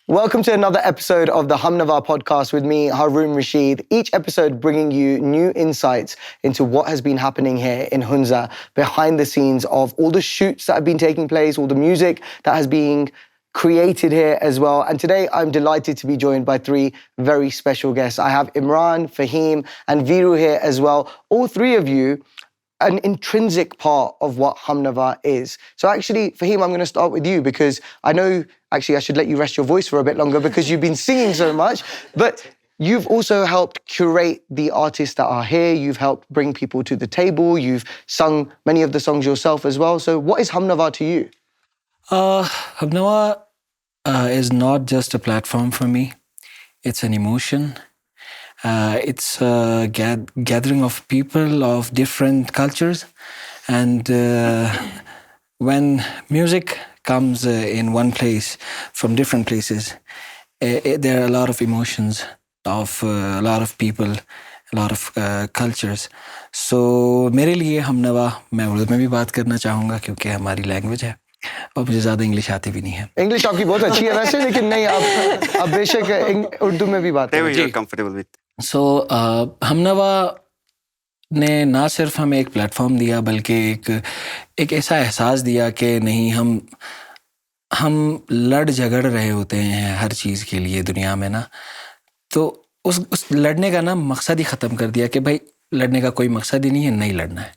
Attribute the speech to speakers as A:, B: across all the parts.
A: Welcome to another episode of the Humnava Podcast with me, Haroon Rashid. Each episode bringing you new insights into what has been happening here in Hunza, behind the scenes of all the shoots that have been taking place, all the music that has been created here as well. And today I'm delighted to be joined by three very special guests. I have Imran, Faheem, and Veeru here as well. All three of you an intrinsic part of what Humnava is. So actually, Faheem, I'm going to start with you because I know, actually, I should let you rest your voice for a bit longer because you've been singing so much, but you've also helped curate the artists that are here. You've helped bring people to the table. You've sung many of the songs yourself as well. So what is Humnava to you?
B: Hamnava is not just a platform for me. It's an emotion. It's a gathering of people of different cultures. And when music comes in one place from different places, there are a lot of emotions of a lot of people, a lot of cultures. So मेरे लिए हमनवा मैं उर्दू में भी बात करना चाहूँगा क्योंकि हमारी लैंग्वेज है और मुझे ज़्यादा इंग्लिश आती भी नहीं है.
A: इंग्लिश आपकी बहुत अच्छी है वैसे, लेकिन नहीं आप बेशक उर्दू में भी बात करें.
C: Comfortable with.
B: सो हमनवा ने ना सिर्फ हमें एक प्लेटफॉर्म दिया बल्कि एक ऐसा एहसास दिया कि नहीं हम लड़ झगड़ रहे होते हैं हर चीज़ के लिए दुनिया में ना, तो उस लड़ने का ना मकसद ही ख़त्म कर दिया कि भाई लड़ने का कोई मकसद ही नहीं है, नहीं लड़ना है.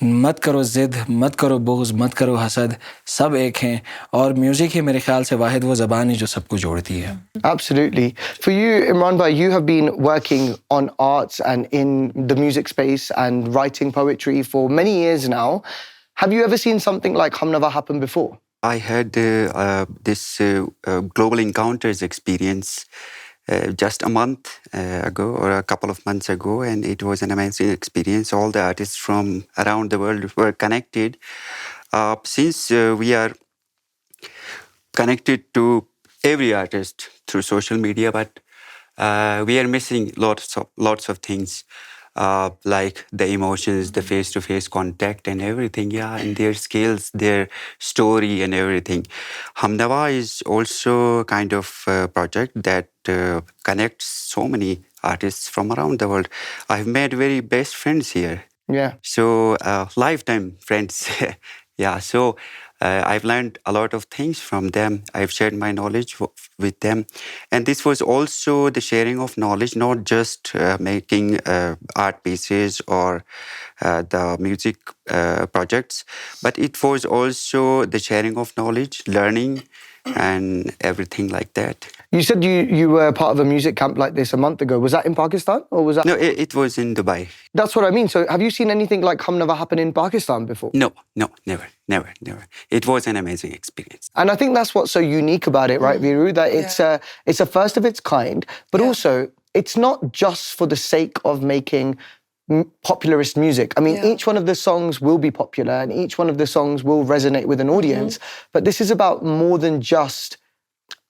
B: मत करो जिद, मत करो बोझ, मत करो हसद, सब एक हैं और म्यूजिक ही मेरे ख्याल से वाहिद वो ज़बान है जो सबको जोड़ती है.
A: Absolutely. For you, Imran bhai, you have been working on arts and in the music space and writing poetry for many years now. Have you ever seen something like Hamnava happen before?
C: I had this Global Encounters experience just a month ago or a couple of months ago, and it was an amazing experience. All the artists from around the world were connected. Since we are connected to every artist through social media, but we are missing lots of things. Like the emotions, the face-to-face contact and everything, and their skills, their story and everything. Hamnava is also kind of a project that connects so many artists from around the world. I've made very best friends here.
A: Yeah.
C: So, lifetime friends. So I've learned a lot of things from them. I've shared my knowledge with them. And this was also the sharing of knowledge, not just making art pieces or the music projects, but it was also the sharing of knowledge, learning, and everything like that.
A: You said you were part of a music camp like this a month ago. Was that in Pakistan or was that?
C: No, it was in Dubai.
A: That's what I mean. So have you seen anything like Humnava happen in Pakistan before?
C: No, never. It was an amazing experience.
A: And I think that's what's so unique about it, right, Veeru? That it's a first of its kind, but also it's not just for the sake of making popularist music. I mean, each one of the songs will be popular and each one of the songs will resonate with an audience, but this is about more than just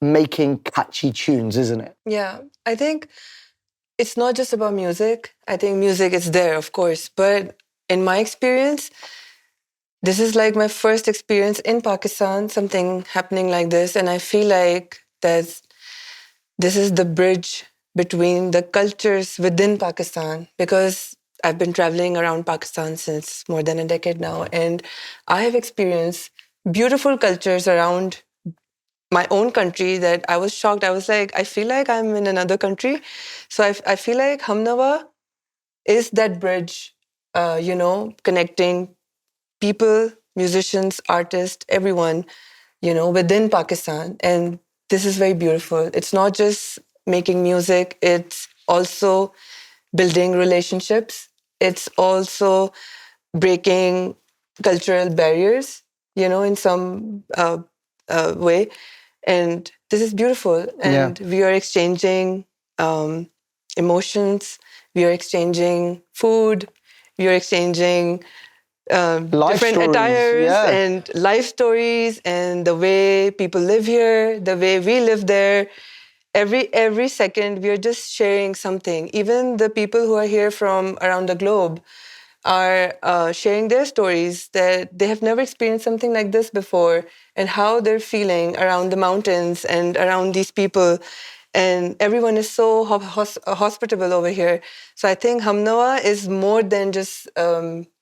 A: making catchy tunes, isn't it?
D: Yeah, I think it's not just about music. I think music is there, of course, but in my experience, this is like my first experience in Pakistan, something happening like this, and I feel like that this is the bridge between the cultures within Pakistan, because I've been traveling around Pakistan since more than a decade now, and I have experienced beautiful cultures around my own country that I was shocked. I was like, I feel like I'm in another country. So I feel like Hamnava is that bridge, connecting people, musicians, artists, everyone, within Pakistan. And this is very beautiful. It's not just making music, it's also building relationships. It's also breaking cultural barriers, in some way. And this is beautiful. And we are exchanging emotions. We are exchanging food. We are exchanging different attires and life stories and the way people live here, the way we live there. Every second, we are just sharing something. Even the people who are here from around the globe, are sharing their stories that they have never experienced something like this before, and how they're feeling around the mountains and around these people. And everyone is so hospitable over here. So I think Hamnava is more than just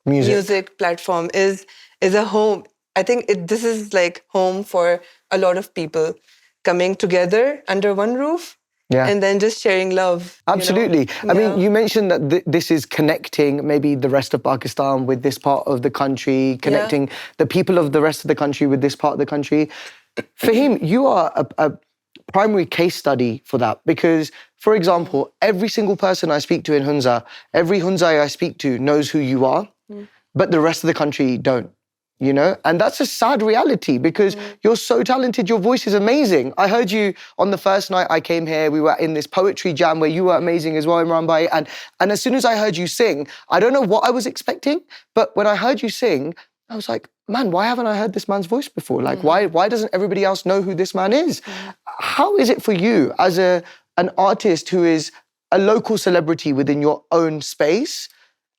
D: music platform. Is a home. I think this is like home for a lot of people coming together under one roof.
A: Yeah.
D: And then just sharing love.
A: Absolutely. I mean, you mentioned that this is connecting maybe the rest of Pakistan with this part of the country, connecting the people of the rest of the country with this part of the country. Faheem, you are a primary case study for that because, for example, every single person I speak to in Hunza, every Hunzai I speak to knows who you are, but the rest of the country don't. You know, and that's a sad reality because you're so talented. Your voice is amazing. I heard you on the first night I came here. We were in this poetry jam where you were amazing as well, Imran Bhai. And as soon as I heard you sing, I don't know what I was expecting, but when I heard you sing, I was like, man, why haven't I heard this man's voice before? Like, why doesn't everybody else know who this man is? How is it for you as an artist who is a local celebrity within your own space,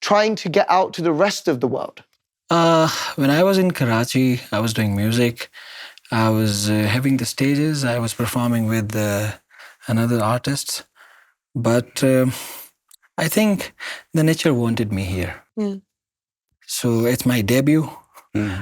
A: trying to get out to the rest of the world?
B: When I was in Karachi, I was doing music. I was having the stages. I was performing with another artists. But I think the nature wanted me here. So it's my debut.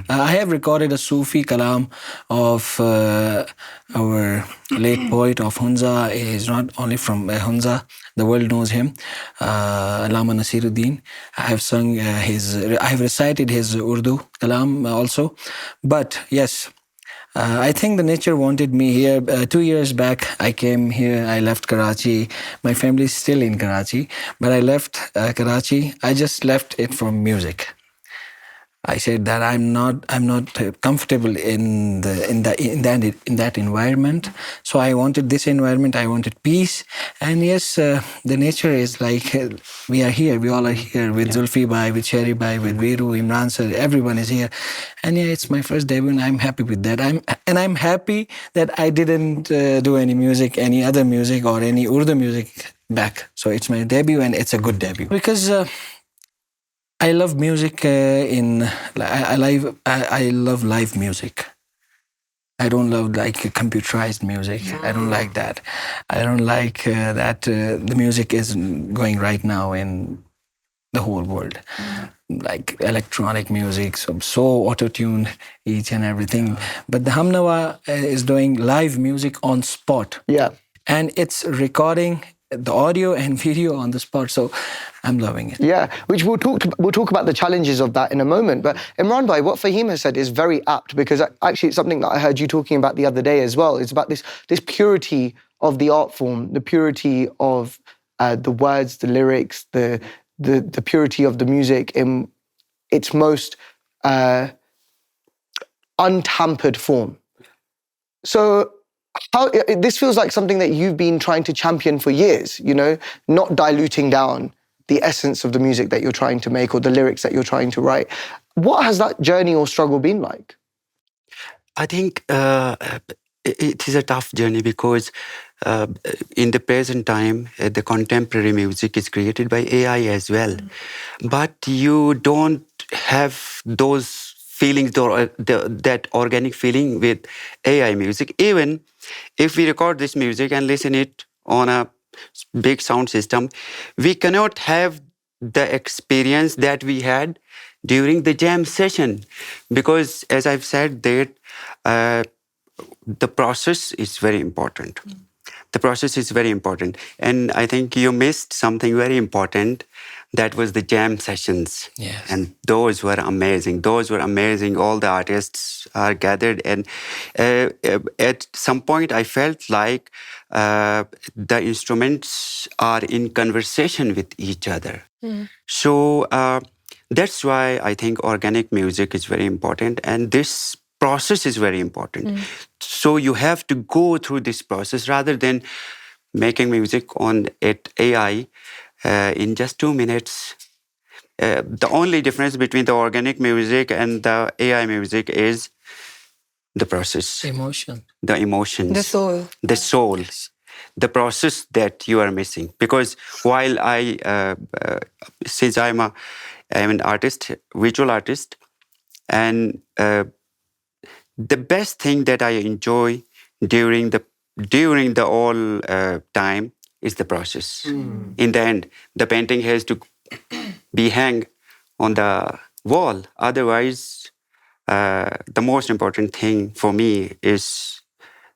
B: I have recorded a Sufi kalam of our late poet of Hunza. He is not only from Hunza, the world knows him, Allama Nasiruddin. I have sung I have recited his Urdu kalam also. But yes, I think the nature wanted me here. 2 years back, I came here. I left Karachi. My family is still in Karachi, but I left Karachi. I just left it for music. I said that I'm not comfortable in that environment. So I wanted this environment. I wanted peace. And yes, the nature is like we are here. We all are here with Zulfi Bhai, with Sherry Bhai, with Veeru, Imran sir. Everyone is here. And yeah, it's my first debut, and I'm happy with that. I'm happy that I didn't do any music, any other music, or any Urdu music back. So it's my debut, and it's a good debut because. I love music. I love live music. I don't love like computerized music. I don't like that. I don't like that the music is going right now in the whole world, like electronic music, so auto-tuned each and everything. But the Hamnava is doing live music on spot.
A: Yeah,
B: and it's recording the audio and video on the spot. So I'm loving it.
A: Yeah, which we'll talk about the challenges of that in a moment. But Imran Bhai, what Faheem has said is very apt because actually it's something that I heard you talking about the other day as well. It's about this purity of the art form, the purity of the words, the lyrics, the purity of the music in its most untampered form. So this feels like something that you've been trying to champion for years, you know, not diluting down the essence of the music that you're trying to make or the lyrics that you're trying to write. What has that journey or struggle been like?
C: I think it is a tough journey because in the present time, the contemporary music is created by AI as well. But you don't have those feelings, that organic feeling with AI music. Even if we record this music and listen it on a big sound system, we cannot have the experience that we had during the jam session. Because as I've said, that the process is very important. The process is very important. And I think you missed something very important. That was the jam sessions.
B: Yes.
C: And those were amazing. Those were amazing. All the artists are gathered. And at some point, I felt like the instruments are in conversation with each other. So that's why I think organic music is very important. And this process is very important. So you have to go through this process rather than making music on AI in just 2 minutes. The only difference between the organic music and the AI music is the process.
B: Emotion.
C: The emotions.
D: The soul.
C: The soul. The process that you are missing. Because while since I'm a I'm an artist, visual artist, and the best thing that I enjoy during the all time is the process. In the end, the painting has to be hang on the wall. Otherwise, the most important thing for me is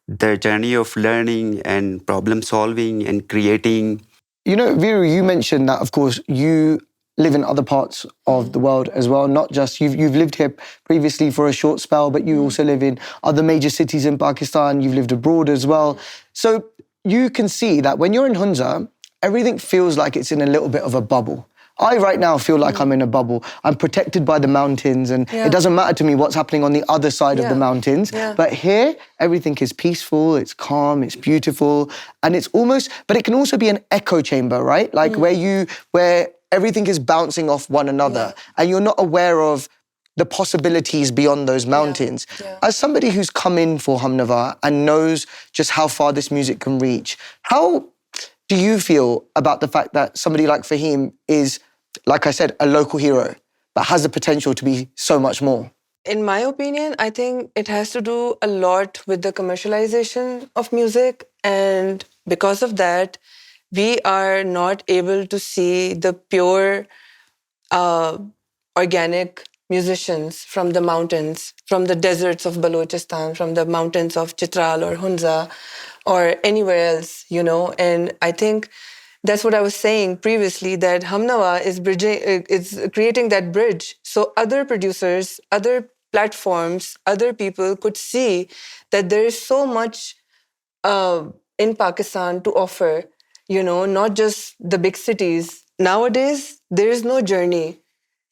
C: the journey of learning and problem solving and creating.
A: You know, Veeru, you mentioned that, of course, you live in other parts of the world as well. Not just you've lived here previously for a short spell, but you also live in other major cities in Pakistan. You've lived abroad as well. So you can see that when you're in Hunza, everything feels like it's in a little bit of a bubble. I right now feel like I'm in a bubble. I'm protected by the mountains, and it doesn't matter to me what's happening on the other side of the mountains. But here, everything is peaceful, it's calm, it's beautiful, and it's almost, but it can also be an echo chamber, right? Like where everything is bouncing off one another, and you're not aware of the possibilities beyond those mountains. As somebody who's come in for Humnava and knows just how far this music can reach, how do you feel about the fact that somebody like Faheem is, like I said, a local hero, but has the potential to be so much more?
D: In my opinion, I think it has to do a lot with the commercialization of music. And because of that, we are not able to see the pure, organic musicians from the mountains, from the deserts of Balochistan, from the mountains of Chitral or Hunza or anywhere else, you know. And I think that's what I was saying previously, that Hamnava is creating that bridge. So other producers, other platforms, other people could see that there is so much in Pakistan to offer, you know, not just the big cities. Nowadays, there is no journey.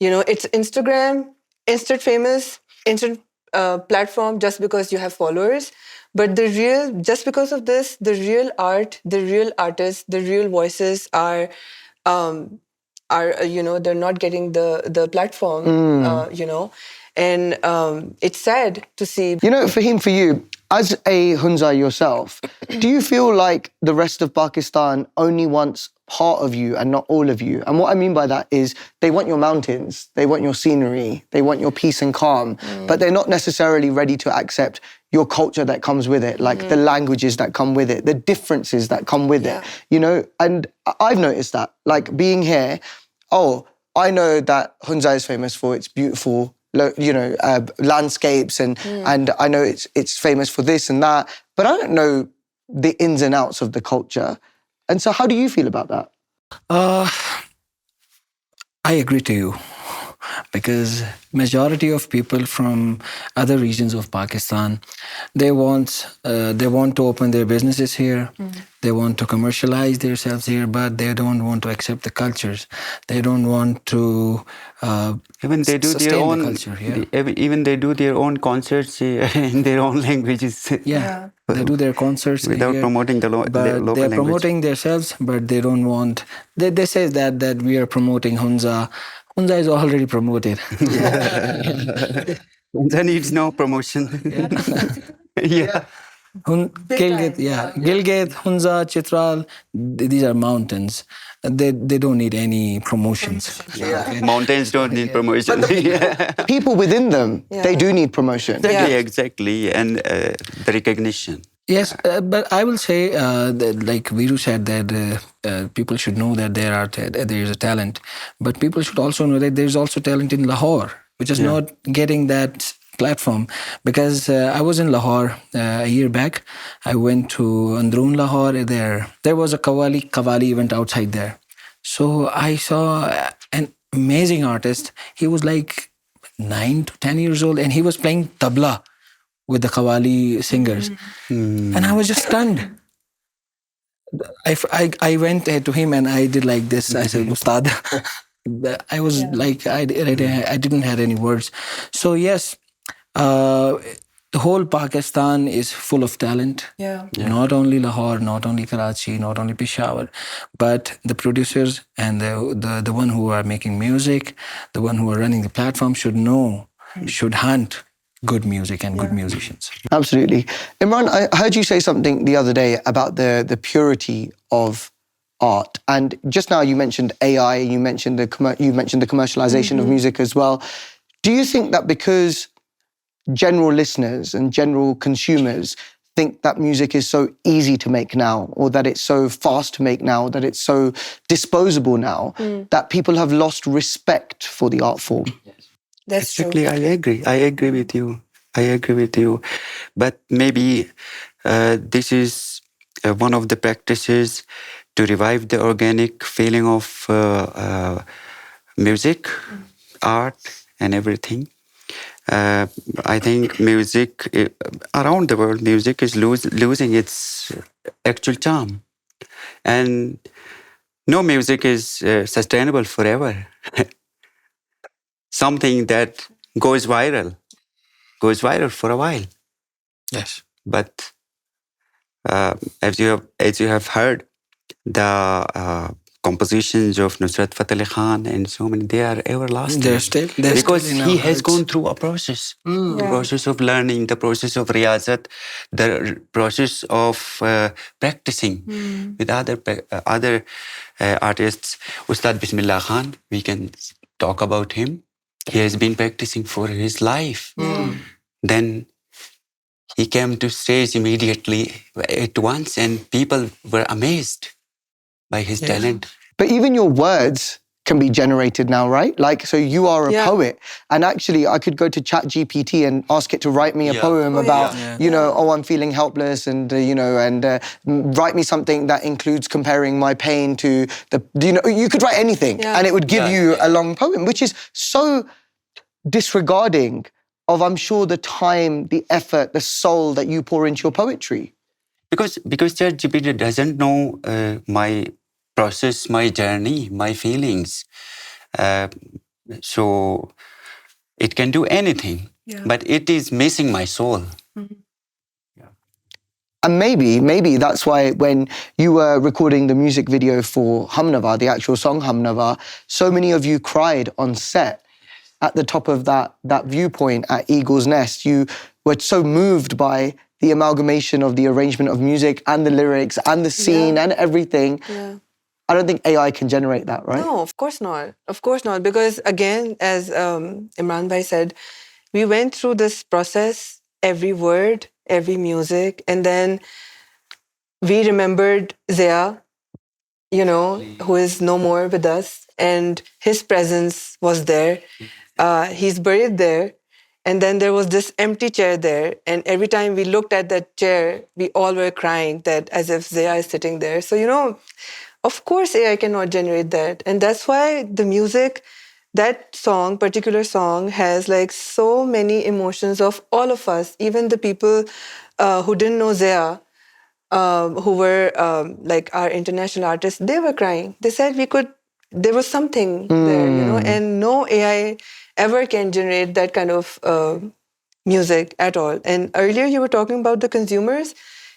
D: You know, it's Instagram, instant famous, instant platform just because you have followers. But just because of this, the real art, the real artists, the real voices are you know, they're not getting the platform, you know. And it's sad to see.
A: You know, Faheem, for you, as a Hunzai yourself, do you feel like the rest of Pakistan only wants part of you and not all of you? And what I mean by that is they want your mountains, they want your scenery, they want your peace and calm, but they're not necessarily ready to accept your culture that comes with it, like the languages that come with it, the differences that come with it, you know? And I've noticed that, like being here, I know that Hunzai is famous for its beautiful, you know, landscapes, and I know it's famous for this and that, but I don't know the ins and outs of the culture. And so how do you feel about that?
B: I agree to you, because majority of people from other regions of Pakistan, they want to open their businesses here, they want to commercialize themselves here, but they don't want to accept the cultures. They don't want to
C: Even they do
B: sustain
C: their own
B: the culture.
C: even they do their own concerts in their own languages.
B: Yeah, they do their concerts
C: without
B: here,
C: promoting the
B: but
C: local
B: they're
C: language.
B: promoting themselves, but they don't want. They say that we are promoting Hunza. Hunza is already promoted.
C: That needs no promotion. Yeah.
B: Gilgit, Hunza, Chitral, these are mountains. They don't need any promotions.
C: Mountains don't need promotion.
A: People within them, they do need promotion.
C: Exactly. And the recognition.
B: Yes, but I will say, like Veeru said, that people should know that there is a talent, but people should also know that there is also talent in Lahore, which is not getting that platform. Because I was in Lahore a year back. I went to Androon Lahore. There was a Qawwali event outside there. So I saw an amazing artist. He was like 9 to 10 years old, and he was playing tabla with the Qawwali singers. And I was just stunned. I went to him and I did like this. I said, Ustad. I was like, I didn't have any words. So yes, the whole Pakistan is full of talent. Not only Lahore, not only Karachi, not only Peshawar, but the producers and the one who are making music, the one who are running the platform should know, should hunt good music and good musicians.
A: Absolutely. Imran, I heard you say something the other day about the purity of art. And just now you mentioned AI, you mentioned the commercialization of music as well. Do you think that because general listeners and general consumers think that music is so easy to make now, or that it's so fast to make now, that it's so disposable now, that people have lost respect for the art form?
D: That's
C: Exactly,
D: true.
C: I agree with you. I agree with you. But maybe this is one of the practices to revive the organic feeling of music, art, and everything. I think music, around the world, music is losing its actual charm. And no music is sustainable forever. Something that goes viral for a while.
B: Yes.
C: But as you have heard, the compositions of Nusrat Fateh Ali Khan and so many, they are everlasting.
B: They're still
C: Because
B: in our
C: he has
B: hearts.
C: gone through a process,
D: Yeah.
C: process of learning, the process of riyazat, the process of practicing with other artists. Ustad Bismillah Khan, we can talk about him. He has been practicing for his life. Then he came to stage immediately at once, and people were amazed by his talent.
A: But even your words can be generated now, right? Like, so you are a
D: Yeah.
A: poet, and actually I could go to ChatGPT and ask it to write me a poem
D: Oh,
A: about,
D: yeah.
A: you know, oh, I'm feeling helpless, and write me something that includes comparing my pain to the, you could write anything,
D: Yeah.
A: and it would give you a long poem, which is so disregarding of, I'm sure, the time, the effort, the soul that you pour into your poetry.
C: Because ChatGPT doesn't know my process, my journey, my feelings. So it can do anything, but it is missing my soul.
A: And maybe that's why when you were recording the music video for Humnava, the actual song Humnava, so many of you cried on set at the top of that viewpoint at Eagle's Nest. You were so moved by the amalgamation of the arrangement of music and the lyrics and the scene and everything.
D: Yeah.
A: I don't think AI can generate that, right?
D: No, of course not. Of course not. Because again, as Imran Bhai said, we went through this process, every word, every music, and then we remembered Zia, who is no more with us, and his presence was there. He's buried there. And then there was this empty chair there. And every time we looked at that chair, we all were crying that as if Zia is sitting there. So, of course AI cannot generate that. And that's why the music, that song, particular song, has like so many emotions of all of us, even the people who didn't know Zia, who were like our international artists, they were crying. They said there was something there, and no AI ever can generate that kind of music at all. And earlier you were talking about the consumers.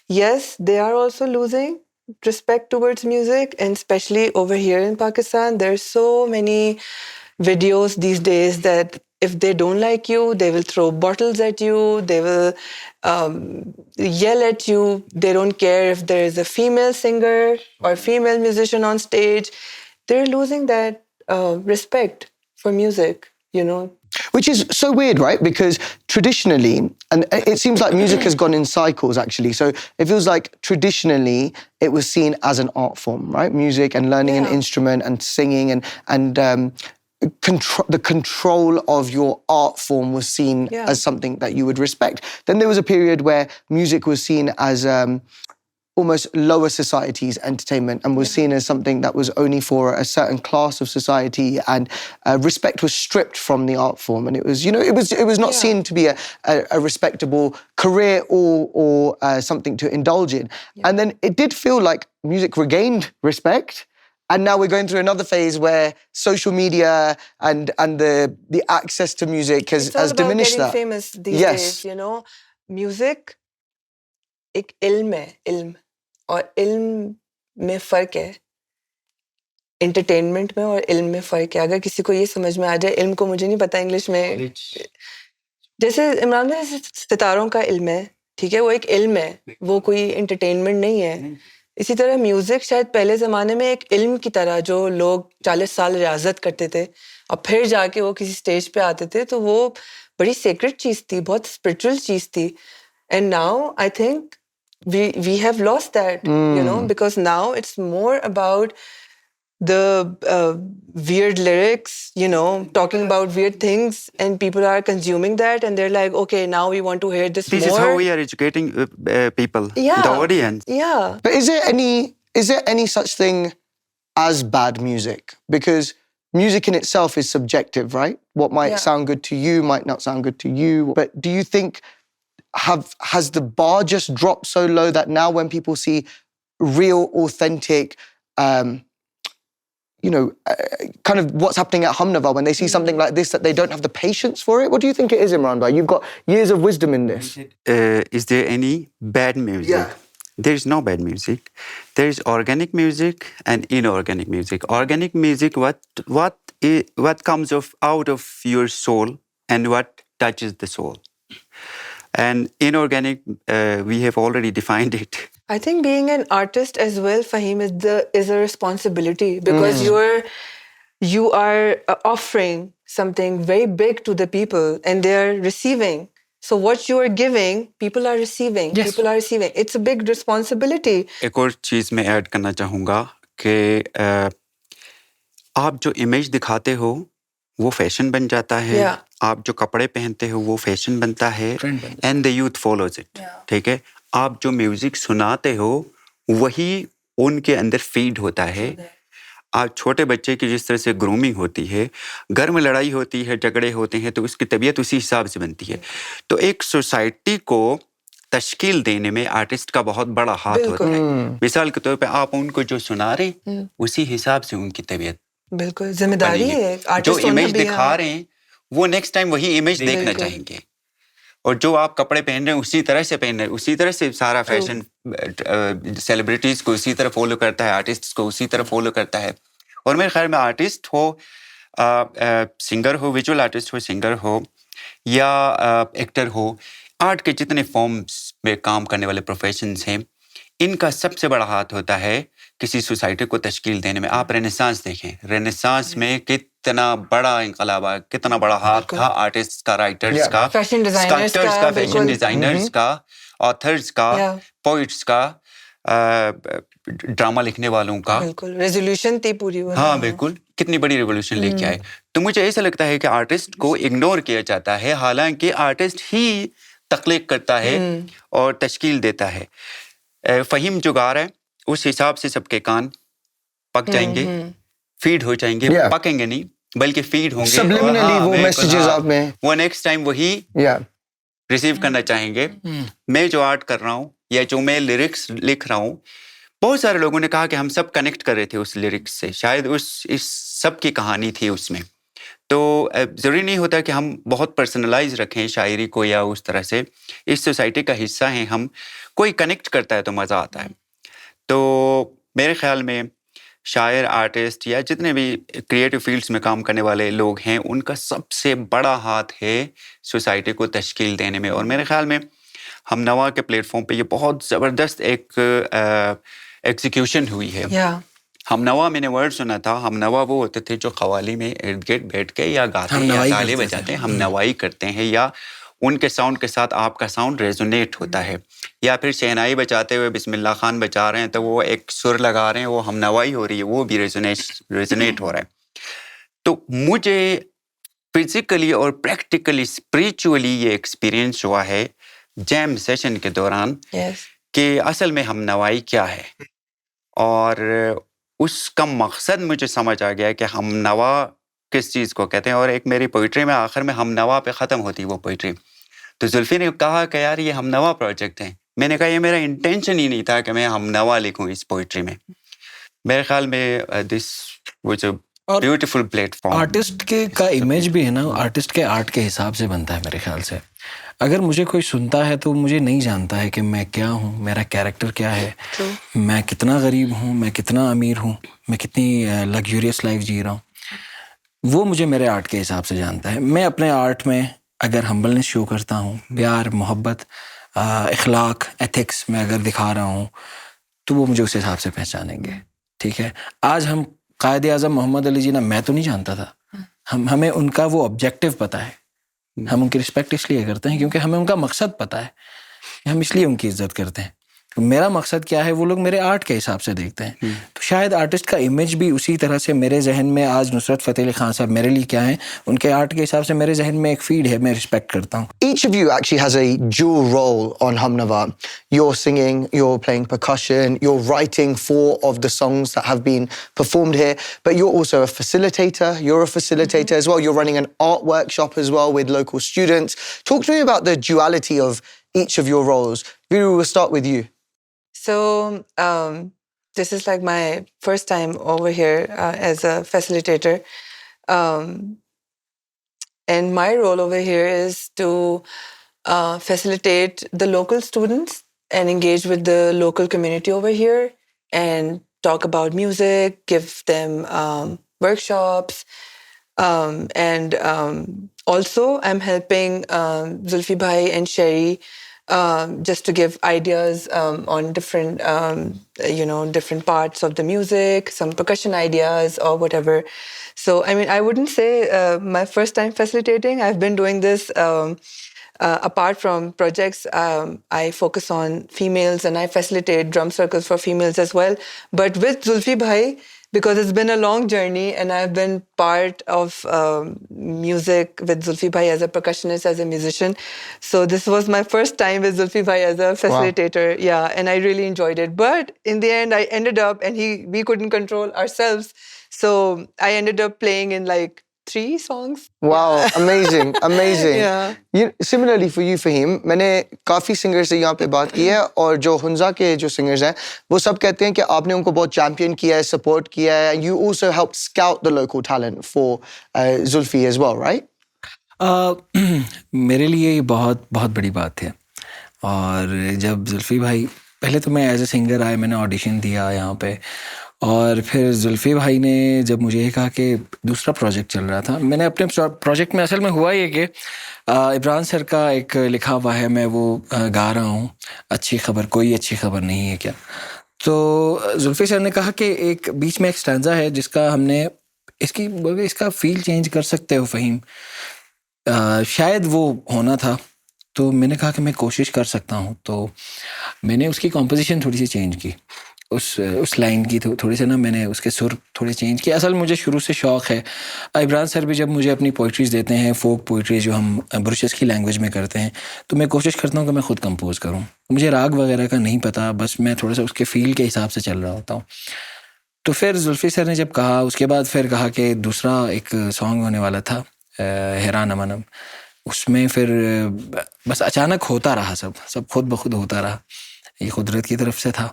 D: Yes, they are also losing respect towards music, and especially over here in Pakistan, there's so many videos these days that if they don't like you, they will throw bottles at you, they will yell at you. They don't care if there is a female singer or female musician on stage. They're losing that respect for music.
A: Which is so weird, right? Because traditionally, and it seems like music has gone in cycles, actually. So it feels like traditionally it was seen as an art form, right? Music and learning an instrument and singing and the control of your art form was seen as something that you would respect. Then there was a period where music was seen as almost lower society's entertainment and was seen as something that was only for a certain class of society, and respect was stripped from the art form, and it was not seen to be a respectable career or something to indulge in. And then it did feel like music regained respect, and now we're going through another phase where social media and the access to music has diminished that.
D: It's all about getting famous these days. Music एक इल्म है, इल्म, और इल्म में फ़र्क है, entertainment में और इल्म में फ़र्क है. अगर किसी को ये समझ में आ जाए, इल्म को मुझे नहीं पता इंग्लिश में, जैसे इमरान में सितारों का इल्म है, ठीक है, वो एक इल्म है, वो कोई एंटरटेनमेंट नहीं है. اسی طرح میوزک شاید پہلے زمانے میں ایک علم کی طرح جو لوگ 40 سال ریاضت کرتے تھے اور پھر جا کے وہ کسی اسٹیج پہ آتے تھے تو وہ بڑی سیکرٹ چیز تھی, بہت اسپرچل چیز تھی. And now I think we have lost that, because now it's more about the weird lyrics, talking about weird things, and people are consuming that and they're like, okay, now we want to hear this more.
C: This is how we are educating people,
D: Yeah.
C: the audience.
D: Yeah.
A: But is there any such thing as bad music? Because music in itself is subjective, right? What might sound good to you might not sound good to you. But do you think has the bar just dropped so low that now when people see real, authentic, kind of what's happening at Humnava, when they see something like this, that they don't have the patience for it? What do you think it is, Imran bhai? You've got years of wisdom in this.
C: Is there any bad music?
A: Yeah.
C: There is no bad music. There is organic music and inorganic music. Organic music, what comes out of your soul and what touches the soul. And inorganic, we have already defined it.
D: I think being an artist as well, Faheem, is a responsibility, because you are offering something very big to the people and they are receiving. So what you are giving, people are receiving.
B: Yes.
D: People are receiving. It's a big responsibility.
C: ایک اور چیز میں add کرنا چاہوں گا کہ آپ جو image دکھاتے ہو وہ فیشن بن جاتا ہے. آپ جو کپڑے پہنتے ہو وہ فیشن بنتا ہے. And the youth follows it. ٹھیک ہے. آپ جو میوزک سناتے ہو وہی ان کے اندر فیڈ ہوتا ہے. آپ چھوٹے بچے کی جس طرح سے گرومنگ ہوتی ہے, گھر میں لڑائی ہوتی ہے, جھگڑے ہوتے ہیں, تو اس کی طبیعت اسی حساب سے بنتی ہے. تو ایک سوسائٹی کو تشکیل دینے میں آرٹسٹ کا بہت بڑا ہاتھ ہوتا ہے. مثال کے طور پہ آپ ان کو جو سنا رہے ہیں اسی حساب سے ان کی طبیعت
D: بالکل ذمہ داری ہے.
C: جو امیج دکھا رہے ہیں وہ نیکسٹ ٹائم وہی امیج دیکھنا چاہیں گے. اور جو آپ کپڑے پہن رہے ہیں اسی طرح سے پہن رہے ہیں, اسی طرح سے سارا فیشن سیلیبریٹیز کو اسی طرح فالو کرتا ہے, آرٹسٹ کو اسی طرح فالو کرتا ہے. اور میرے خیال میں آرٹسٹ ہو, سنگر ہو, ویژول آرٹسٹ ہو, سنگر ہو یا ایکٹر ہو, آرٹ کے جتنے فارمز میں کام کرنے والے پروفیشنز ہیں, ان کا سب سے بڑا ہاتھ ہوتا ہے کسی سوسائٹی کو تشکیل دینے میں. آپ رینیسانس دیکھیں, رینیسانس میں کتنا بڑا انقلاب آیا, کتنا بڑا ہاتھ تھا آرٹسٹ کا, رائٹرز کا,
D: فیشن ڈیزائنرز
C: کا, فیشن ڈیزائنرز کا, آتھرز کا, پوئٹس کا, ڈرامہ لکھنے والوں کا.
D: بالکل ریزولوشن تھی پوری.
C: ہاں بالکل, کتنی بڑی ریولیوشن لے کے آئے. تو مجھے ایسا لگتا ہے کہ آرٹسٹ کو اگنور کیا جاتا ہے, حالانکہ آرٹسٹ ہی تخلیق کرتا ہے اور تشکیل دیتا ہے. فہیم جو گا رہا ہے اس حساب سے سب کے کان پک جائیں گے, فیڈ ہو جائیں گے, پکیں گے نہیں بلکہ فیڈ ہوں گے. وہ نیکسٹ ٹائم وہی ریسیو کرنا چاہیں گے. میں جو آرٹ کر رہا ہوں یا جو میں لیرکس لکھ رہا ہوں, بہت سارے لوگوں نے کہا کہ ہم سب کنیکٹ کر رہے تھے اس لیرکس سے, شاید اس سب کی کہانی تھی اس میں. تو ضروری نہیں ہوتا کہ ہم بہت پرسنلائز رکھیں شاعری کو یا اس طرح سے. اس سوسائٹی کا حصہ ہیں ہم, کوئی کنیکٹ کرتا ہے تو مزہ آتا ہے. تو میرے خیال میں شاعر, آرٹسٹ یا جتنے بھی کریٹو فیلڈس میں کام کرنے والے لوگ ہیں, ان کا سب سے بڑا ہاتھ ہے سوسائٹی کو تشکیل دینے میں. اور میرے خیال میں ہمنوا کے پلیٹ فارم پہ یہ بہت زبردست ایک ایگزیکیوشن ہوئی ہے. ہمنوا میں نے ورڈ سنا تھا, ہمنوا وہ ہوتے تھے جو قوالی میں ارد گرد بیٹھ کے یا گاتے ہیں یا تالے بجاتے ہیں, ہم نوائی کرتے ہیں, یا ان کے ساؤنڈ کے ساتھ آپ کا ساؤنڈ ریزونیٹ ہوتا ہے. یا پھر شہنائی بجاتے ہوئے بسم اللہ خان بجا رہے ہیں تو وہ ایک سر لگا رہے ہیں, وہ ہم نوائی ہو رہی ہے, وہ بھی ریزونیٹ ہو رہا ہے. تو مجھے فزیکلی اور پریکٹیکلی اسپریچولی یہ ایکسپیرئنس ہوا ہے جیم سیشن کے دوران کہ اصل میں ہم نوائی کیا ہے, اور اس کا مقصد مجھے سمجھ آ گیا کہ ہم نوا کس چیز کو کہتے ہیں. اور ایک میری پوئٹری میں آخر میں ہم نوا پہ ختم ہوتی وہ پوئٹری. تو زلفی نے کہا کہ یار یہ ہم نوا پروجیکٹ ہے. میں نے کہا یہ میرا انٹینشن ہی نہیں تھا کہ میں ہم نوا لکھوں اس پوئٹری میں. میرے خیال میں this was a beautiful plate form.
B: Artist کے کا امیج بھی ہے نا, آرٹسٹ کے آرٹ کے حساب سے بنتا ہے میرے خیال سے. اگر مجھے کوئی سنتا ہے تو مجھے نہیں جانتا ہے کہ میں کیا ہوں, میرا کیریکٹر کیا ہے, میں کتنا غریب ہوں, میں کتنا امیر ہوں, میں کتنی لگژریس لائف جی رہا ہوں. وہ مجھے میرے آرٹ کے حساب سے جانتا ہے. میں اپنے آرٹ میں اگر ہمبلنس شو کرتا ہوں, پیار, محبت, اخلاق, ایتھکس میں اگر دکھا رہا ہوں, تو وہ مجھے اس حساب سے پہچانیں گے. ٹھیک ہے, آج ہم قائد اعظم محمد علی جناح میں تو نہیں جانتا تھا, ہمیں ان کا وہ آبجیکٹو پتہ ہے, ہم ان کی رسپیکٹ اس لیے کرتے ہیں کیونکہ ہمیں ان کا مقصد پتہ ہے, ہم اس لیے ان کی عزت کرتے ہیں. میرا مقصد کیا ہے وہ لوگ میرے آرٹ کے حساب سے دیکھتے ہیں. تو شاید آرٹسٹ کا امیج بھی اسی طرح سے میرے ذہن میں آج نصرت فتح علی خان صاحب میرے لیے کیا ہیں, ان کے آرٹ کے حساب سے میرے ذہن میں ایک فیڈ ہے, میں رسپیکٹ کرتا ہوں.
A: Each of you actually has a dual role on Humnava. You're singing, you're playing percussion, you're writing 4 of the songs that have been performed here, but you're also a facilitator. You're a facilitator as well. You're running an art workshop as well with local students. Talk to me about the duality of each of your roles. Veeru, we'll start with you.
D: So this is like my first time over here as a facilitator. And my role over here is to facilitate the local students and engage with the local community over here and talk about music, give them workshops. And also I'm helping Zulfi Bhai and Sherry just to give ideas on different, different parts of the music, some percussion ideas or whatever. So, I mean, I wouldn't say my first time facilitating. I've been doing this apart from projects. I focus on females and I facilitate drum circles for females as well. But with Zulfi Bhai, because it's been a long journey and I've been part of music with Zulfi Bhai as a percussionist, as a musician. So this was my first time with Zulfi Bhai as a facilitator. Wow. Yeah, and I really enjoyed it. But in the end, I ended up, and we couldn't control ourselves. So I ended up playing in like 3 songs.
A: Wow, amazing, amazing.
D: Yeah.
A: Similarly for you, Faheem, میں نے کافی singer سے یہاں پہ بات کی ہے اور جو ہنزا کے جو سنگرز ہیں وہ سب کہتے ہیں کہ آپ نے ان کو بہت چیمپئن کیا ہے, سپورٹ کیا ہے, and you also helped scout the local talent for Zulfi as well, right?
B: میرے لیے یہ بہت بہت بڑی بات ہے. اور جب زلفی بھائی, پہلے تو میں ایز اے سنگر آیا, میں نے آڈیشن دیا یہاں پہ, اور پھر زلفی بھائی نے جب مجھے یہ کہا کہ دوسرا پروجیکٹ چل رہا تھا, میں نے اپنے پروجیکٹ میں اصل میں ہوا یہ کہ عمران سر کا ایک لکھا ہوا ہے, میں وہ گا رہا ہوں, اچھی خبر کوئی اچھی خبر نہیں ہے کیا. تو زلفی سر نے کہا کہ ایک بیچ میں ایک اسٹینزا ہے جس کا ہم نے اس کا فیل چینج کر سکتے ہو فہیم, شاید وہ ہونا تھا. تو میں نے کہا کہ میں کوشش کر سکتا ہوں. تو میں نے اس کی کمپوزیشن تھوڑی سی چینج کی, اس لائن کی تھوڑی سی نا, میں نے اس کے سر تھوڑے چینج کیے. اصل مجھے شروع سے شوق ہے. عمران سر بھی جب مجھے اپنی پوئٹریز دیتے ہیں, فوک پوئٹری جو ہم برشس کی لینگویج میں کرتے ہیں, تو میں کوشش کرتا ہوں کہ میں خود کمپوز کروں. مجھے راگ وغیرہ کا نہیں پتہ, بس میں تھوڑا سا اس کے فیل کے حساب سے چل رہا ہوتا ہوں. تو پھر زلفی سر نے جب کہا, اس کے بعد پھر کہا کہ دوسرا ایک سانگ ہونے والا تھا حیران امنم, اس میں پھر بس اچانک ہوتا رہا, سب خود بخود ہوتا رہا, یہ قدرت کی طرف سے تھا.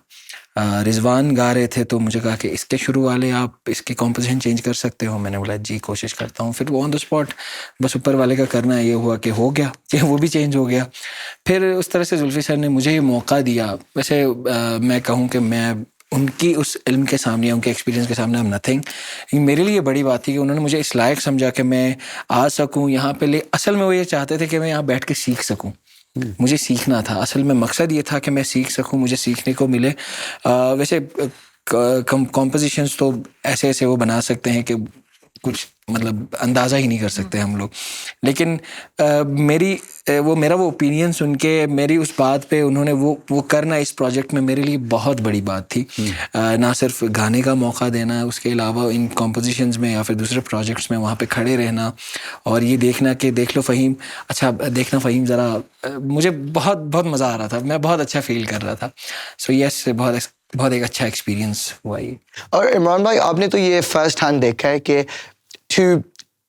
B: رضوان گا رہے تھے تو مجھے کہا کہ اس کے شروع والے آپ اس کی کمپوزیشن چینج کر سکتے ہو. میں نے بولا جی کوشش کرتا ہوں. پھر وہ آن دا اسپاٹ بس اوپر والے کا کرنا یہ ہوا کہ ہو گیا, کہ وہ بھی چینج ہو گیا. پھر اس طرح سے زلفی سر نے مجھے یہ موقع دیا. ویسے میں کہوں کہ میں ان کی اس علم کے سامنے, ان کے ایکسپیرینس کے سامنے ہم نتھنگ. میرے لیے یہ بڑی بات تھی کہ انہوں نے مجھے اس لائق سمجھا کہ میں آ سکوں یہاں پہ. اصل میں وہ یہ چاہتے تھے کہ میں یہاں بیٹھ کے سیکھ سکوں, مجھے سیکھنا تھا. اصل میں مقصد یہ تھا کہ میں سیکھ سکوں, مجھے سیکھنے کو ملے. ویسے کمپوزیشنس تو ایسے وہ بنا سکتے ہیں کہ کچھ مطلب اندازہ ہی نہیں کر سکتے ہم لوگ. لیکن میرا وہ اوپینین سن کے میری اس بات پہ انہوں نے وہ کرنا اس پروجیکٹ میں میرے لیے بہت بڑی بات تھی. نہ صرف گانے کا موقع دینا, اس کے علاوہ ان کمپوزیشنز میں یا پھر دوسرے پروجیکٹس میں وہاں پہ کھڑے رہنا اور یہ دیکھنا کہ دیکھ لو فہیم, اچھا دیکھنا فہیم ذرا, مجھے بہت بہت مزہ آ رہا تھا, میں بہت اچھا فیل کر رہا تھا. سو یس, بہت ایک اچھا ایکسپیرینس ہوا یہ.
A: اور عمران بھائی, آپ نے تو یہ فرسٹ ہینڈ دیکھا ہے کہ to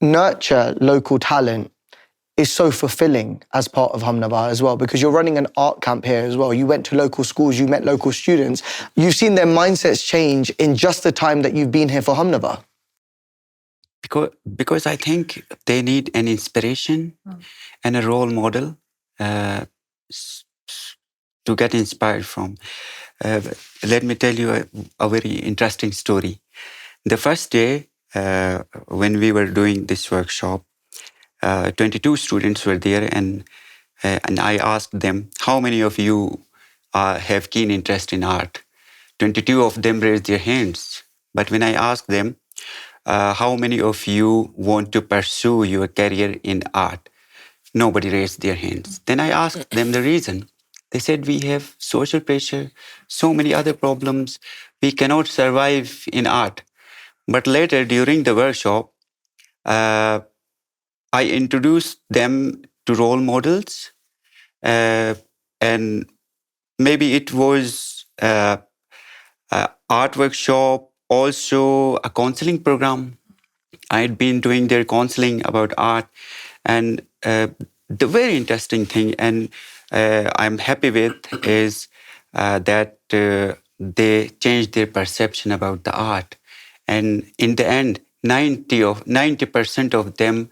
A: nurture local talent is so fulfilling as part of Hamnava as well, because you're running an art camp here as well. You went to local schools, you met local students. You've seen their mindsets change in just the time that you've been here for Hamnava.
C: Because I think they need an inspiration and a role model to get inspired from. Let me tell you a very interesting story. The first day when we were doing this workshop, 22 students were there, and I asked them, how many of you have keen interest in art? 22 of them raised their hands. But when I asked them, how many of you want to pursue your career in art? Nobody raised their hands. Then I asked them the reason. They said, we have social pressure, so many other problems. We cannot survive in art. But later, during the workshop, I introduced them to role models. And maybe it was art workshop, also a counseling program. I had been doing their counseling about art. And the very interesting thing, and I'm happy with, is that they changed their perception about the art. And in the end, 90% of them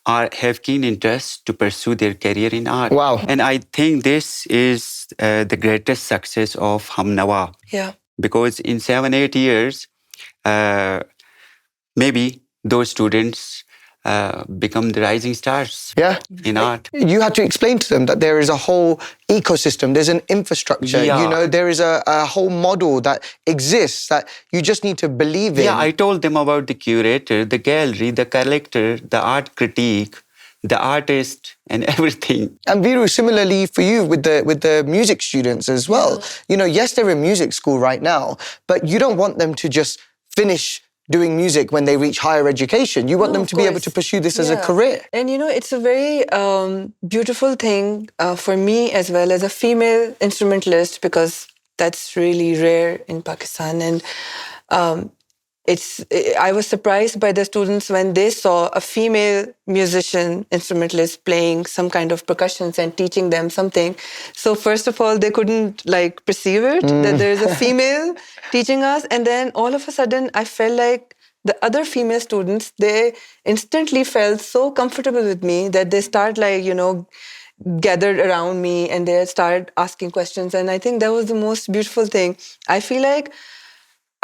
C: have keen interest to pursue their career in art.
A: Wow.
C: And I think this is the greatest success of Hamnava.
D: Yeah.
C: Because in 7-8 years, maybe those students become the rising stars in art.
A: You had to explain to them that there is a whole ecosystem, there's an infrastructure, there is a whole model that exists that you just need to believe in.
C: Yeah, I told them about the curator, the gallery, the collector, the art critique, the artist, and everything.
A: And Veeru, similarly for you with the music students as well. Yes, they're in music school right now, but you don't want them to just finish doing music when they reach higher education. You want them to be able to pursue this as a career.
D: And it's a very beautiful thing for me as well as a female instrumentalist, because that's really rare in Pakistan. And I was surprised by the students when they saw a female musician, instrumentalist playing some kind of percussions and teaching them something. So first of all, they couldn't perceive it, that there's a female teaching us. And then all of a sudden, I felt like the other female students, they instantly felt so comfortable with me that they start gathered around me and they start asking questions. And I think that was the most beautiful thing. I feel like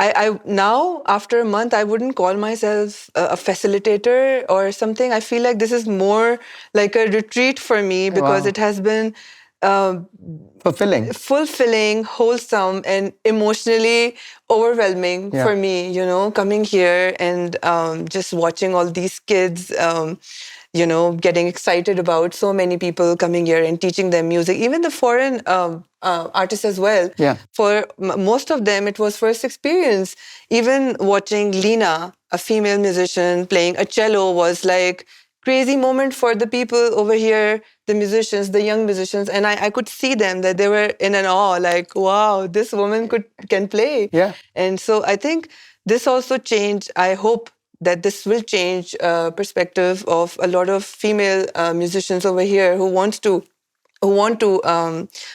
D: I now, after a month, I wouldn't call myself a facilitator or something. I feel like this is more like a retreat for me, because it has been fulfilling, wholesome, and emotionally overwhelming for me, coming here and just watching all these kids, getting excited about so many people coming here and teaching them music, even the foreign artists as well.
A: Yeah.
D: For most of them, it was first experience. Even watching Lena, a female musician, playing a cello was like crazy moment for the people over here, the musicians, the young musicians. And I could see them that they were in an awe, like, wow, this woman can play.
A: Yeah.
D: And so I think this also changed. I hope that this will change perspective of a lot of female musicians over here who want to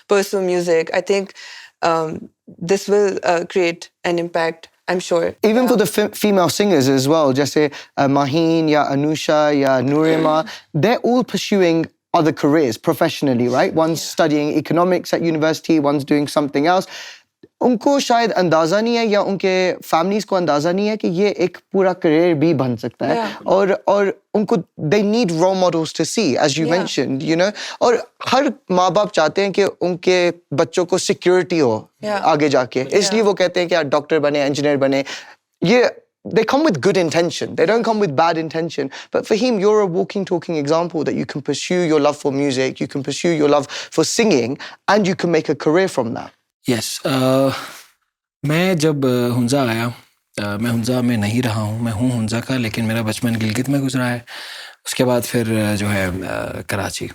D: pursue music. I think this will create an impact, I'm sure.
A: Even for the female singers as well, just say Maheen, Anusha, Nurima, they're all pursuing other careers professionally, right? One's studying economics at university, one's doing something else. उनको शायद अंदाज़ा नहीं है या उनके families को अंदाज़ा नहीं है कि ये एक पूरा करियर भी बन सकता है और उनको they need role models to see, as you mentioned, और हर माँ बाप चाहते हैं कि उनके बच्चों को सिक्योरिटी हो आगे जाके, इसलिए वो कहते हैं कि यार डॉक्टर बने, इंजीनियर बने. They come with good intention. They don't come with bad intention. But Faheem, you're a walking, talking example that you can pursue your love for music, you can pursue your love for singing, and you can make a career from that.
B: Yes. मैं जब हुंजा आया, मैं हुंजा में नहीं रहा हूँ, मैं हूँ हुंजा का, लेकिन मेरा बचपन गिलगित में गुजरा है. उसके बाद फिर जो है कराची.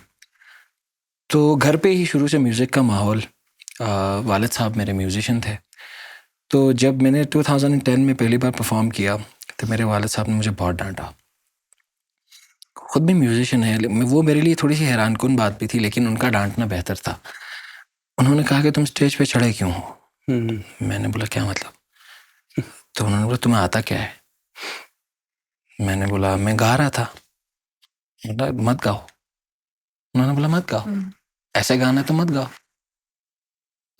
B: तो घर पे ही शुरू से म्यूज़िक का माहौल, वालिद साहब मेरे म्यूज़िशियन थे. तो जब मैंने 2010 में पहली बार परफॉर्म किया तो मेरे वालिद साहब ने मुझे बहुत डांटा. खुद भी म्यूज़िशियन है, वो मेरे लिए थोड़ी सी हैरानकुन बात भी थी, लेकिन उनका डांटना बेहतर था. उन्होंने कहा कि तुम स्टेज पे चढ़े क्यों हो? मैंने बोला क्या मतलब? तो उन्होंने बोला तुम्हें आता क्या है? मैंने बोला मैं गा रहा था. मत गाओ. उन्होंने बोला मत गाओ, ऐसे गाना तो मत गाओ.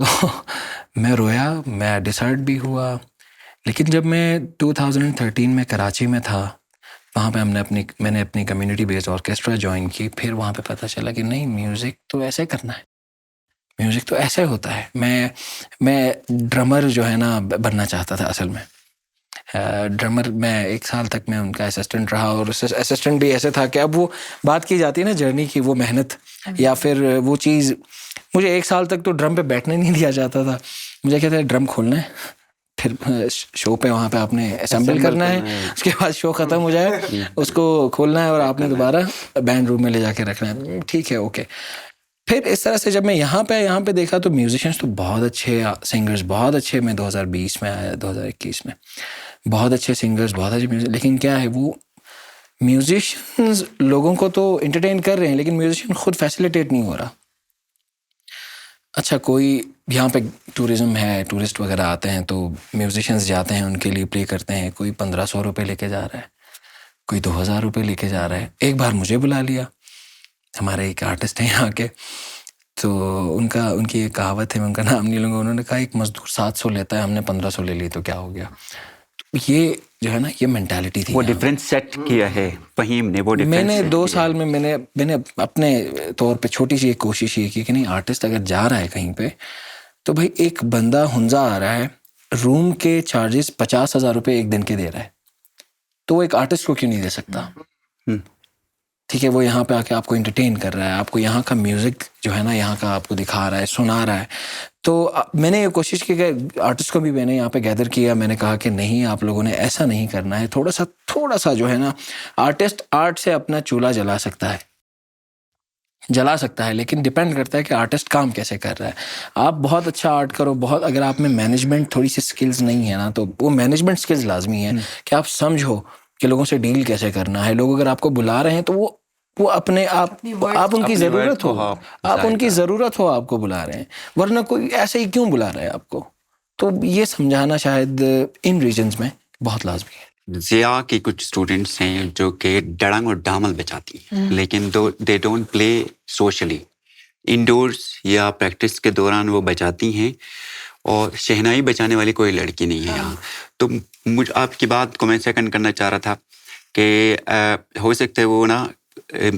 B: तो मैं रोया, मैं डिसहर्ट भी हुआ. लेकिन जब मैं 2013 में कराची में था, वहाँ पे मैंने अपनी कम्युनिटी बेस्ड ऑर्केस्ट्रा ज्वाइन की. फिर वहाँ पे पता चला कि नहीं, म्यूज़िक तो ऐसे करना है. میوزک تو ایسے ہوتا ہے. میں ڈرمر جو ہے نا بننا چاہتا تھا اصل میں. ڈرمر میں 1 سال تک میں ان کا اسسٹنٹ رہا, اور اسسٹنٹ بھی ایسے تھا کہ اب وہ بات کی جاتی ہے نا جرنی کی, وہ محنت یا پھر وہ چیز. مجھے 1 سال تک تو ڈرم پہ بیٹھنے نہیں دیا جاتا تھا. مجھے کہتے ہیں ڈرم کھولنا ہے, پھر شو پہ وہاں پہ آپ نے اسمبل کرنا ہے, اس کے بعد شو ختم ہو جائے اس کو کھولنا ہے اور آپ نے دوبارہ بینڈ روم میں لے جا کے رکھنا ہے. ٹھیک ہے, اوکے. پھر اس طرح سے جب میں یہاں پہ دیکھا تو میوزیشینس تو بہت اچھے سنگرز, بہت اچھے. میں 2020 میں آیا, 2021 میں بہت اچھے سنگرز, بہت اچھے میوزک. لیکن کیا ہے, وہ میوزیشینز لوگوں کو تو انٹرٹین کر رہے ہیں لیکن میوزیشین خود فیسیلیٹیٹ نہیں ہو رہا. اچھا, کوئی یہاں پہ ٹورزم ہے, ٹورسٹ وغیرہ آتے ہیں تو میوزیشینز جاتے ہیں, ان کے لیے پلے کرتے ہیں. کوئی 1500 روپے لے کے جا رہا ہے, کوئی 2000 روپے لے کے جا رہا ہے. ایک بار مجھے بلا لیا, ہمارے ایک آرٹسٹ ہیں یہاں کے, تو ان کی ایک کہاوت ہے, میں ان کا نام نہیں لوں گا. انہوں نے کہا ایک مزدور 700 لیتا ہے, ہم نے 1500 لے لی تو کیا ہو گیا. تو یہ جو ہے نا, یہ مینٹالٹی تھی.
C: وہ ڈفرینس سیٹ کیا ہے فہیم نے, وہ
B: میں نے 2 سال میں میں نے اپنے طور پہ چھوٹی سی ایک کوشش یہ کی کہ نہیں, آرٹسٹ اگر جا رہا ہے کہیں پہ تو بھائی ایک بندہ ہنزا آ رہا ہے, روم کے چارجز 50,000 روپے ایک دن کے دے رہا ہے, تو وہ ایک آرٹسٹ کو کیوں نہیں دے سکتا؟ ٹھیک ہے, وہ یہاں پہ آ کے آپ کو انٹرٹین کر رہا ہے, آپ کو یہاں کا میوزک جو ہے نا یہاں کا آپ کو دکھا رہا ہے, سنا رہا ہے. تو میں نے یہ کوشش کی کہ آرٹسٹ کو بھی میں نے یہاں پہ گیدر کیا. میں نے کہا کہ نہیں, آپ لوگوں نے ایسا نہیں کرنا ہے. تھوڑا سا جو ہے نا, آرٹسٹ آرٹ سے اپنا چولہا جلا سکتا ہے لیکن ڈپینڈ کرتا ہے کہ آرٹسٹ کام کیسے کر رہا ہے. آپ بہت اچھا آرٹ کرو, بہت, اگر آپ میں مینجمنٹ تھوڑی سی سکلز نہیں ہے نا, تو وہ مینجمنٹ سکلز لازمی ہے کہ آپ سمجھو کہ لوگوں سے ڈیل کیسے کرنا ہے. لوگ اگر آپ کو بلا رہے ہیں تو وہ اپنے آپ ان کی ضرورت ہو, آپ ان کی ضرورت ہو, آپ کو بلا رہے ہیں, ورنہ کوئی ایسے ہی کیوں بلا رہا ہے آپ کو. تو یہ سمجھانا شاید ان ریجنز میں بہت لازمی ہے.
C: ضیاء کی کچھ اسٹوڈنٹس ہیں جو کہ ڈڑنگ اور ڈامل بجاتی ہیں, لیکن they don't play socially. Indoors یا پریکٹس کے دوران وہ بجاتی ہیں, اور شہنائی بجانے والی کوئی لڑکی نہیں ہے یہاں. تو مجھے آپ کی بات کو میں سیکنڈ کرنا چاہ رہا تھا کہ ہو سکتا ہے وہ نا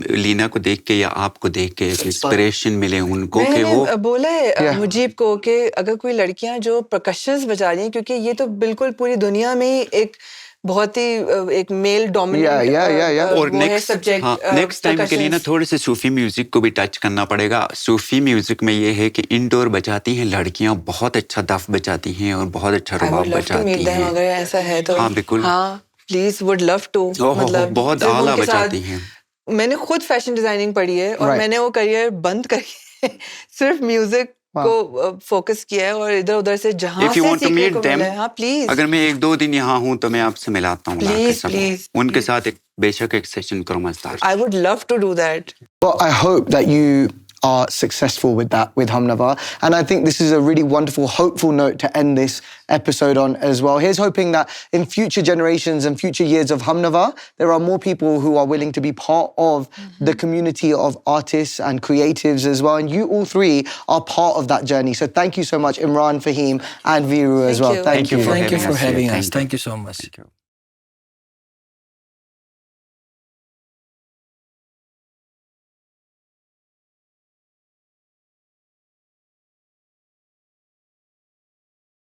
C: لینا کو دیکھ کے یا آپ کو دیکھ کے انسپریشن ملے ان کو کہ وہ
D: بولا ہے مجیب کو کہ اگر کوئی لڑکیاں جو پرکشنز بجا رہی ہیں, کیونکہ یہ تو بالکل پوری دنیا میں ہی ایک بہت ہی ایک میل ڈومیننٹ
C: اور نیکسٹ ٹائم کے لیے نا تھوڑے سے صوفی میوزک کو بھی ٹچ کرنا پڑے گا. صوفی میوزک میں یہ ہے کہ انڈور بجاتی ہیں لڑکیاں, بہت اچھا دف بجاتی ہیں اور بہت اچھا رباب بجاتی ہیں.
D: اگر ایسا ہے تو
C: ہاں بالکل,
D: ہاں پلیز وڈ لو ٹو. مطلب
C: بہت اعلیٰ بجاتی ہیں.
D: میں نے خود فیشن ڈیزائننگ پڑھی ہے اور میں نے وہ کریئر بند کر کے صرف میوزک کو فوکس کیا ہے, اور ادھر ادھر سے جہاں سے سیکھنے کو ملا ہے. ہاں پلیز,
C: اگر میں 1-2 دن یہاں ہوں تو میں آپ سے ملاتا ہوں,
D: پلیز
C: ان کے ساتھ بے شک ایک سیشن کرو مزدار.
D: I would love to do that.
A: Well, I hope that you are successful with that, with Humnava. And I think this is a really wonderful, hopeful note to end this episode on as well. Here's hoping that in future generations and future years of Humnava, there are more people who are willing to be part of the community of artists and creatives as well. And you all three are part of that journey. So thank you so much, Imran, Faheem, and Veeru as well.
C: Thank you for
B: Thank you for
C: having us.
B: having us. Thank you so much.
C: Thank you.